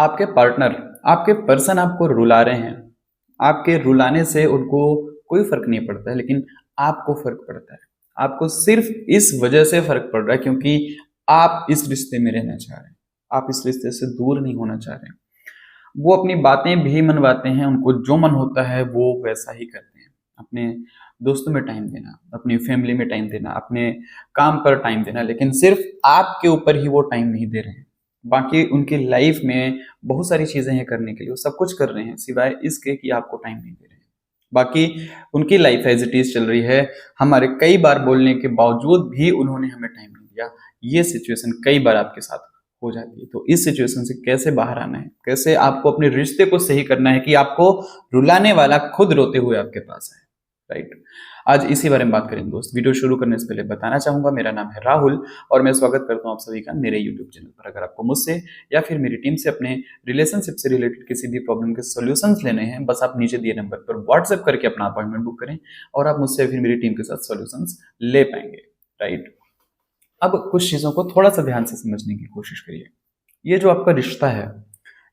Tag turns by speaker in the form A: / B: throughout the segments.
A: आपके पार्टनर, आपके पर्सन आपको रुला रहे हैं। आपके रुलाने से उनको कोई फर्क नहीं पड़ता है, लेकिन आपको फर्क पड़ता है। आपको सिर्फ इस वजह से फर्क पड़ रहा है क्योंकि आप इस रिश्ते में रहना चाह रहे हैं, आप इस रिश्ते से दूर नहीं होना चाह रहे हैं। वो अपनी बातें भी मनवाते हैं, उनको जो मन होता है वो वैसा ही करते हैं। अपने दोस्तों में टाइम देना, अपनी फैमिली में टाइम देना, अपने काम पर टाइम देना, लेकिन सिर्फ आपके ऊपर ही वो टाइम नहीं दे रहे हैं। बाकी उनकी लाइफ में बहुत सारी चीजें हैं करने के लिए, वो सब कुछ कर रहे हैं सिवाय इसके कि आपको टाइम नहीं दे रहे हैं। बाकी उनकी लाइफ एज इट इज चल रही है। हमारे कई बार बोलने के बावजूद भी उन्होंने हमें टाइम नहीं दिया। ये सिचुएशन कई बार आपके साथ हो जाती है। तो इस सिचुएशन से कैसे बाहर आना है, कैसे आपको अपने रिश्ते को सही करना है कि आपको रुलाने वाला खुद रोते हुए आपके पास है, राइट। आज इसी बारे में बात करेंगे दोस्त। वीडियो शुरू करने से पहले बताना चाहूंगा, मेरा नाम है राहुल और मैं स्वागत करता हूं आप सभी का मेरे यूट्यूब चैनल पर। अगर आपको मुझसे या फिर मेरी टीम से अपने रिलेशनशिप से रिलेटेड किसी भी प्रॉब्लम के सॉल्यूशंस लेने हैं, बस आप नीचे दिए नंबर पर व्हाट्सएप करके अपना अपॉइंटमेंट बुक करें और आप मुझसे फिर मेरी टीम के साथ सॉल्यूशंस ले पाएंगे, राइट। अब कुछ चीजों को थोड़ा सा ध्यान से समझने की कोशिश करिए। ये जो आपका रिश्ता है,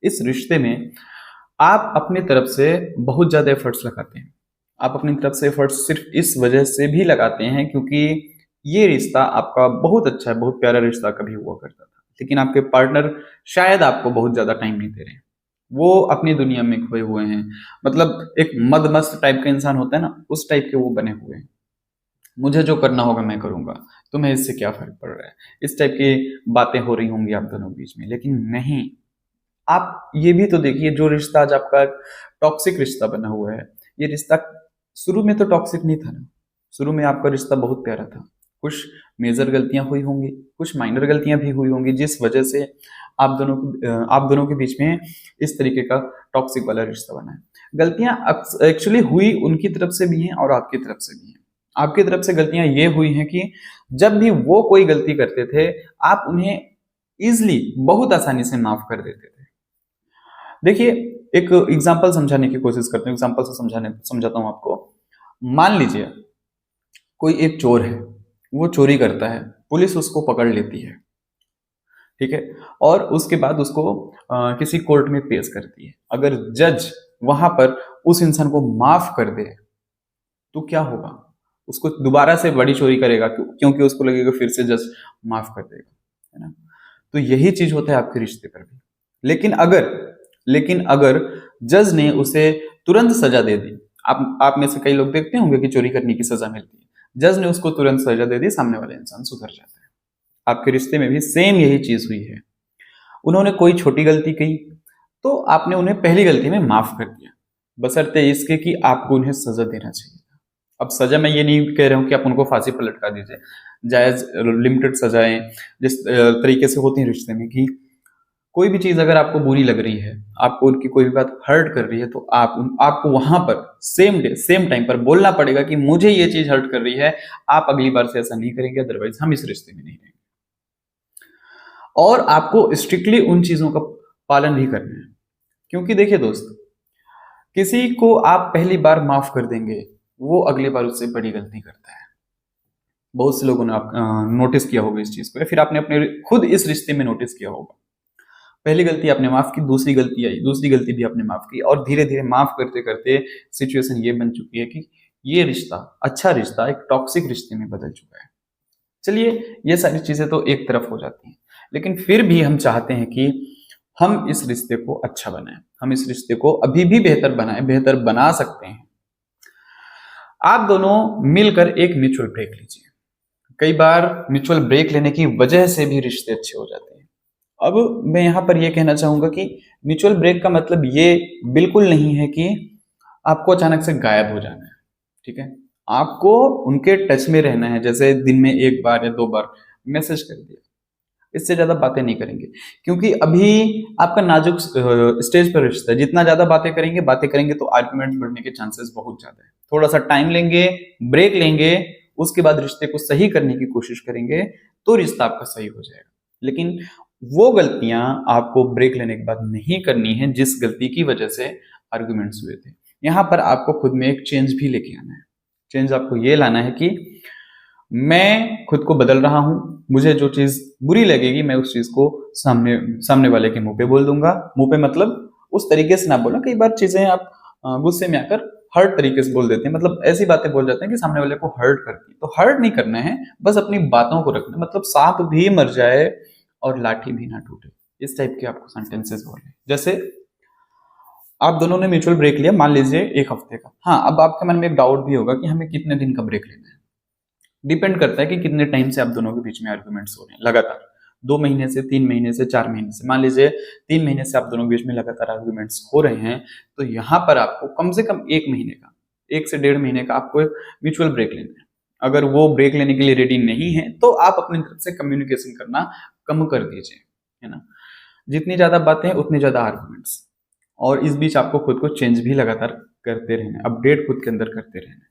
A: इस रिश्ते में आप अपनी तरफ से बहुत ज्यादा एफर्ट्स लगाते हैं। आप अपनी तरफ से एफर्ट्स सिर्फ इस वजह से भी लगाते हैं क्योंकि ये रिश्ता आपका बहुत अच्छा है, बहुत प्यारा रिश्ता कभी हुआ करता था, लेकिन आपके पार्टनर शायद आपको बहुत ज्यादा टाइम नहीं दे रहे हैं। वो अपनी दुनिया में खोए हुए हैं। मतलब एक मदमस्त टाइप का इंसान होता है ना, उस टाइप के वो बने हुए हैं। मुझे जो करना होगा मैं करूंगा, तुम्हें इससे क्या फर्क पड़ रहा है, इस टाइप की बातें हो रही होंगी आप दोनों के बीच में। लेकिन नहीं, आप ये भी तो देखिए, जो रिश्ता आज आपका टॉक्सिक रिश्ता बना हुआ है, ये रिश्ता शुरू में तो टॉक्सिक नहीं था ना। शुरू में आपका रिश्ता बहुत प्यारा था। कुछ मेजर गलतियां हुई होंगी, कुछ माइनर गलतियां भी हुई होंगी, जिस वजह से आप दोनों के बीच में इस तरीके का टॉक्सिक वाला रिश्ता बना है। गलतियां एक्चुअली हुई उनकी तरफ से भी हैं और आपकी तरफ से भी हैं। आपकी तरफ से गलतियां ये हुई हैं कि जब भी वो कोई गलती करते थे, आप उन्हें इजिली, बहुत आसानी से माफ कर देते थे। देखिए, एक एग्जाम्पल समझाने की कोशिश करते हैं, एग्जाम्पल से समझाता हूं आपको। मान लीजिए कोई एक चोर है, वो चोरी करता है, पुलिस उसको पकड़ लेती है, ठीक है, और उसके बाद उसको किसी कोर्ट में पेश करती है। अगर जज वहां पर उस इंसान को माफ कर दे तो क्या होगा? उसको दोबारा से बड़ी चोरी करेगा क्योंकि उसको लगेगा फिर से जज माफ कर देगा, है ना। तो यही चीज होता है आपके रिश्ते पर भी। लेकिन अगर जज ने उसे तुरंत सजा दे दी, आप में से कई लोग देखते होंगे कि चोरी करने की सजा मिलती है, जज ने उसको तुरंत सजा दे दी, सामने वाला इंसान सुधर जाता है। आपके रिश्ते में भी सेम यही चीज हुई है। उन्होंने कोई छोटी गलती की तो आपने उन्हें पहली गलती में माफ कर दिया, बशर्ते इसके कि आपको उन्हें सजा देना चाहिए। अब सजा मैं ये नहीं कह रहा हूं कि आप उनको फांसी पर लटका दीजिए, जायज लिमिटेड सजाएं जिस तरीके से होती है रिश्ते में, कि कोई भी चीज अगर आपको बुरी लग रही है, आपको उनकी कोई भी बात हर्ट कर रही है, तो आपको वहां पर सेम डे सेम टाइम पर बोलना पड़ेगा कि मुझे ये चीज हर्ट कर रही है, आप अगली बार से ऐसा नहीं करेंगे, अदरवाइज हम इस रिश्ते में नहीं रहेंगे। और आपको स्ट्रिक्टली उन चीजों का पालन भी करना है। क्योंकि देखिए दोस्त, किसी को आप पहली बार माफ कर देंगे, वो अगली बार उससे बड़ी गलती करता है। बहुत से लोगों ने आप नोटिस किया होगा इस चीज को, या फिर आपने अपने खुद इस रिश्ते में नोटिस किया होगा। पहली गलती आपने माफ की, दूसरी गलती आई, दूसरी गलती भी आपने माफ की, और धीरे धीरे माफ करते करते सिचुएशन ये बन चुकी है कि ये रिश्ता, अच्छा रिश्ता, एक टॉक्सिक रिश्ते में बदल चुका है। चलिए, ये सारी चीजें तो एक तरफ हो जाती हैं, लेकिन फिर भी हम चाहते हैं कि हम इस रिश्ते को अच्छा बनाएं, हम इस रिश्ते को अभी भी बेहतर बनाएं, बेहतर बना सकते हैं। आप दोनों मिलकर एक म्यूचुअल ब्रेक लीजिए। कई बार म्यूचुअल ब्रेक लेने की वजह से भी रिश्ते अच्छे हो जाते हैं। अब मैं यहां पर यह कहना चाहूंगा कि म्यूचुअल ब्रेक का मतलब ये बिल्कुल नहीं है कि आपको अचानक से गायब हो जाना है, ठीक है। आपको उनके टच में रहना है, जैसे दिन में एक बार या दो बार मैसेज कर दिया, इससे ज्यादा बातें नहीं करेंगे। क्योंकि अभी आपका नाजुक स्टेज पर रिश्ता है। जितना ज्यादा बातें करेंगे तो आर्गुमेंट बढ़ने के चांसेस बहुत ज्यादा है। थोड़ा सा टाइम लेंगे, ब्रेक लेंगे, उसके बाद रिश्ते को सही करने की कोशिश करेंगे, तो रिश्ता आपका सही हो जाएगा। लेकिन वो गलतियां आपको ब्रेक लेने के बाद नहीं करनी है जिस गलती की वजह से आर्गुमेंट्स हुए थे। यहां पर आपको खुद में एक चेंज भी लेके आना है। चेंज आपको ये लाना है कि मैं खुद को बदल रहा हूं, मुझे जो चीज बुरी लगेगी मैं उस चीज को सामने सामने वाले के मुंह पे बोल दूंगा। मुंह पे मतलब उस तरीके से ना बोलना, कई बार चीजें आप गुस्से में आकर हर्ट तरीके से बोल देते हैं, मतलब ऐसी बातें बोल जाते हैं कि सामने वाले को हर्ट करती है। तो हर्ट नहीं करना है, बस अपनी बातों को रखना, मतलब सांप भी मर जाए और लाठी भी ना टूटे, इस टाइप के आपको सेंटेंसेस बोलने। जैसे आप दोनों ने म्यूचुअल ब्रेक लिया, मान लीजिए 1 हफ्ते का। हाँ, अब आपके मन में एक डाउट भी होगा कि हमें कितने दिन का ब्रेक लेना है। डिपेंड करता है कि कितने टाइम से आप दोनों के बीच में आर्गुमेंट्स हो रहे हैं लगातार। 2 महीने से, 3 महीने से, 4 महीने से, मान लीजिए 3 महीने से आप दोनों के बीच में लगातार आर्गुमेंट्स हो रहे हैं, तो यहाँ पर आपको कम से कम 1 महीने का, 1 से 1.5 महीने का आपको एक म्यूचुअल ब्रेक लेना है। अगर वो ब्रेक लेने के लिए रेडी नहीं है तो आप अपनी तरफ से कम्युनिकेशन करना कम कर दीजिए, है ना। जितनी ज्यादा बातें उतनी ज्यादा आर्गुमेंट्स, और इस बीच आपको खुद को चेंज भी लगातार करते रहना, अपडेट खुद के अंदर करते रहना।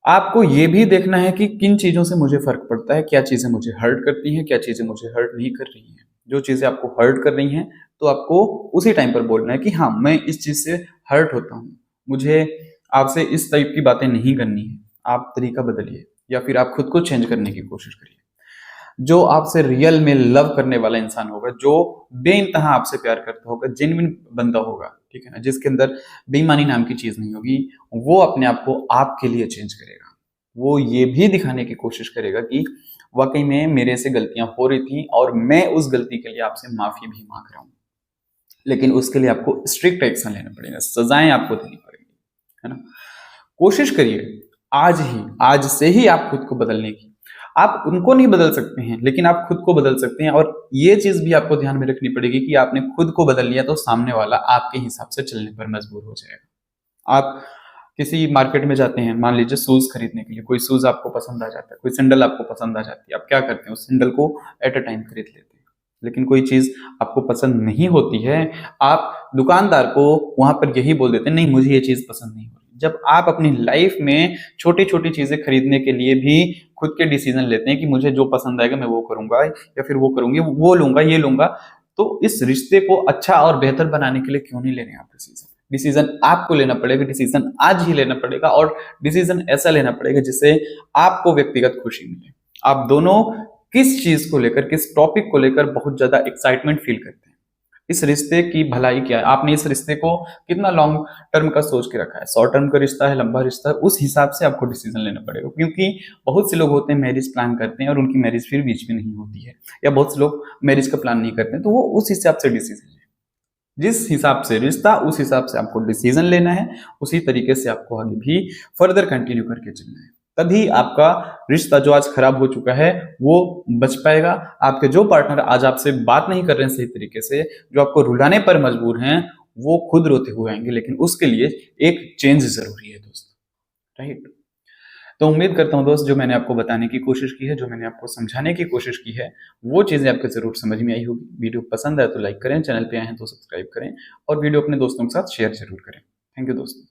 A: आपको ये भी देखना है कि किन चीजों से मुझे फर्क पड़ता है, क्या चीजें मुझे हर्ट करती हैं, क्या चीजें मुझे हर्ट नहीं कर रही हैं। जो चीजें आपको हर्ट कर रही हैं तो आपको उसी टाइम पर बोलना है कि हाँ, मैं इस चीज से हर्ट होता हूँ, मुझे आपसे इस टाइप की बातें नहीं करनी है। आप तरीका बदलिए या फिर आप खुद को चेंज करने की कोशिश करिए। जो आपसे रियल में लव करने वाला इंसान होगा, जो बेइंतहा आपसे प्यार करता होगा, जेन्युइन बंदा होगा, ठीक है ना, जिसके अंदर बेईमानी नाम की चीज नहीं होगी, वो अपने आप को आपके लिए चेंज करेगा। वो ये भी दिखाने की कोशिश करेगा कि वाकई में मेरे से गलतियां हो रही थी और मैं उस गलती के लिए आपसे माफी भी मांग रहा हूँ। लेकिन उसके लिए आपको स्ट्रिक्ट एक्शन लेना पड़ेगा, सजाएं आपको देनी पड़ेगी, है ना। कोशिश करिए आज से ही आप खुद को बदलने की। आप उनको नहीं बदल सकते हैं, लेकिन आप खुद को बदल सकते हैं। और ये चीज भी आपको ध्यान में रखनी पड़ेगी कि आपने खुद को बदल लिया तो सामने वाला आपके हिसाब से चलने पर मजबूर हो जाएगा। आप किसी मार्केट में जाते हैं, मान लीजिए शूज खरीदने के लिए, कोई शूज आपको पसंद आ जाता है, कोई सैंडल आपको पसंद आ जाती है, आप क्या करते हैं, उस सैंडल को एट अ टाइम खरीद लेते हैं। लेकिन कोई चीज आपको पसंद नहीं होती है, आप दुकानदार को वहां पर यही बोल देते हैं, नहीं मुझे ये चीज पसंद नहीं हो रही। जब आप अपनी लाइफ में छोटी छोटी चीजें खरीदने के लिए भी खुद के डिसीजन लेते हैं कि मुझे जो पसंद आएगा मैं वो करूंगा या फिर वो करूंगी, वो लूंगा, ये लूंगा, तो इस रिश्ते को अच्छा और बेहतर बनाने के लिए क्यों नहीं ले रहे हैं आप डिसीजन। डिसीजन आपको लेना पड़ेगा, डिसीजन आज ही लेना पड़ेगा, और डिसीजन ऐसा लेना पड़ेगा जिससे आपको व्यक्तिगत खुशी मिले। आप दोनों किस चीज को लेकर, किस टॉपिक को लेकर बहुत ज्यादा एक्साइटमेंट फील करते हैं, इस रिश्ते की भलाई क्या है, आपने इस रिश्ते को कितना लॉन्ग टर्म का सोच के रखा है, शॉर्ट टर्म का रिश्ता है, लंबा रिश्ता है, उस हिसाब से आपको डिसीजन लेना पड़ेगा। क्योंकि बहुत से लोग होते हैं मैरिज प्लान करते हैं और उनकी मैरिज फिर बीच में नहीं होती है, या बहुत से लोग मैरिज का प्लान नहीं करते हैं, तो वो उस हिसाब से डिसीजन, जिस हिसाब से रिश्ता उस हिसाब से आपको डिसीजन लेना है, उसी तरीके से आपको आगे भी फर्दर कंटिन्यू करके चलना है। तभी आपका रिश्ता जो आज खराब हो चुका है वो बच पाएगा। आपके जो पार्टनर आज आपसे बात नहीं कर रहे हैं सही तरीके से, जो आपको रुलाने पर मजबूर हैं, वो खुद रोते हुए आएंगे, लेकिन उसके लिए एक चेंज जरूरी है दोस्त, राइट। तो उम्मीद करता हूँ दोस्त, जो मैंने आपको बताने की कोशिश की है, जो मैंने आपको समझाने की कोशिश की है, वो चीज़ें आपको जरूर समझ में आई होगी। वीडियो पसंद आए तो लाइक करें, चैनल पे आए हैं तो सब्सक्राइब करें, और वीडियो अपने दोस्तों के साथ शेयर जरूर करें। थैंक यू दोस्तों।